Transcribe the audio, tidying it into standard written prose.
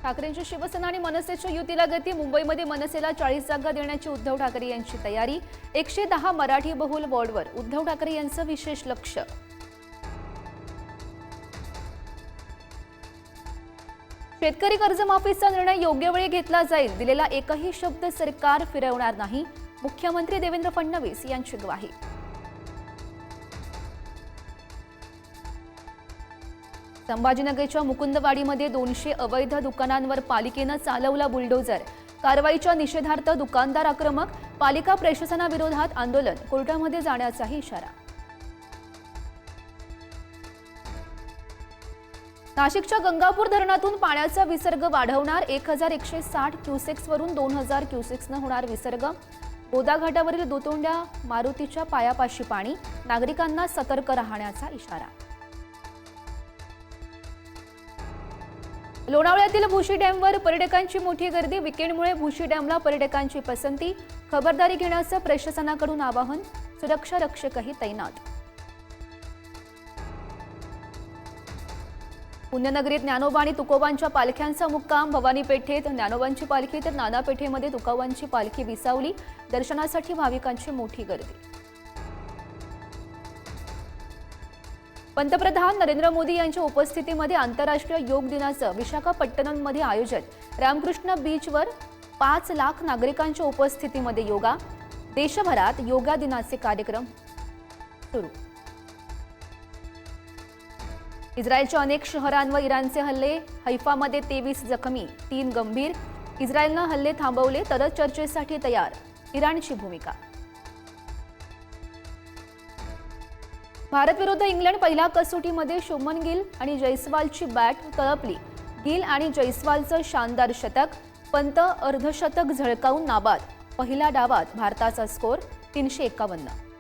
ठाकरेंची शिवसेना आणि मनसेच्या युतीला गती। मुंबईमध्ये मनसेला 40 जागा देण्याची उद्धव ठाकरे यांची तयारी। 110 मराठी बहुल वॉर्डवर उद्धव ठाकरे यांचं विशेष लक्ष। शेतकरी कर्जमाफीचा निर्णय योग्य वेळी घेतला जाईल, दिलेला एकही शब्द सरकार फिरवणार नाही, मुख्यमंत्री देवेंद्र फडणवीस यांची ग्वाही। संभाजीनगरच्या मुकुंदवाडीमध्ये 200 अवैध दुकानांवर पालिकेनं चालवला बुलडोझर। कारवाईच्या निषेधार्थ दुकानदार आक्रमक, पालिका प्रशासनाविरोधात आंदोलन, कोर्टामध्ये जाण्याचाही इशारा। नाशिकच्या गंगापूर धरणातून पाण्याचा विसर्ग वाढवणार। 1160 क्युसेक्सवरून 2000 क्युसेक्सनं होणार विसर्ग। बोदा घाटावरील दुतोंड्या मारुतीच्या पायापाशी पाणी, नागरिकांना सतर्क राहण्याचा इशारा। लोणावळ्यातील भुशी डॅमवर पर्यटकांची मोठी गर्दी। विकेंडमुळे भुशी डॅमला पर्यटकांची पसंती, खबरदारी घेण्याचं प्रशासनाकडून आवाहन, सुरक्षा रक्षकही तैनात। पुण्यनगरीत ज्ञानोबा आणि तुकोबांच्या पालख्यांचा मुक्काम। भवानी पेठेत ज्ञानोबांची पालखी तर नाना पेठेमध्ये तुकोबांची पालखी विसावली। दर्शनासाठी भाविकांची मोठी गर्दी। पंतप्रधान नरेंद्र मोदी यांच्या उपस्थितीमध्ये आंतरराष्ट्रीय योग दिनाचं विशाखापट्टणममध्ये आयोजन। रामकृष्ण बीचवर 5 लाख नागरिकांच्या उपस्थितीमध्ये योगा। देशभरात योगा दिनाचे कार्यक्रम सुरू। इस्रायलच्या अनेक शहरांवर इराणचे हल्ले। हैफामध्ये 23 जखमी, 3 गंभीर। इस्रायलनं हल्ले थांबवले तरच चर्चेसाठी तयार, इराणची भूमिका। भारत विरुद्ध इंग्लंड पहिल्या कसोटीमध्ये शुभमन गिल आणि जयस्वालची बॅट तळपली। गिल आणि जयस्वालचं शानदार शतक, पंत अर्धशतक झळकावून नाबाद। पहिल्या डावात भारताचा स्कोर 351।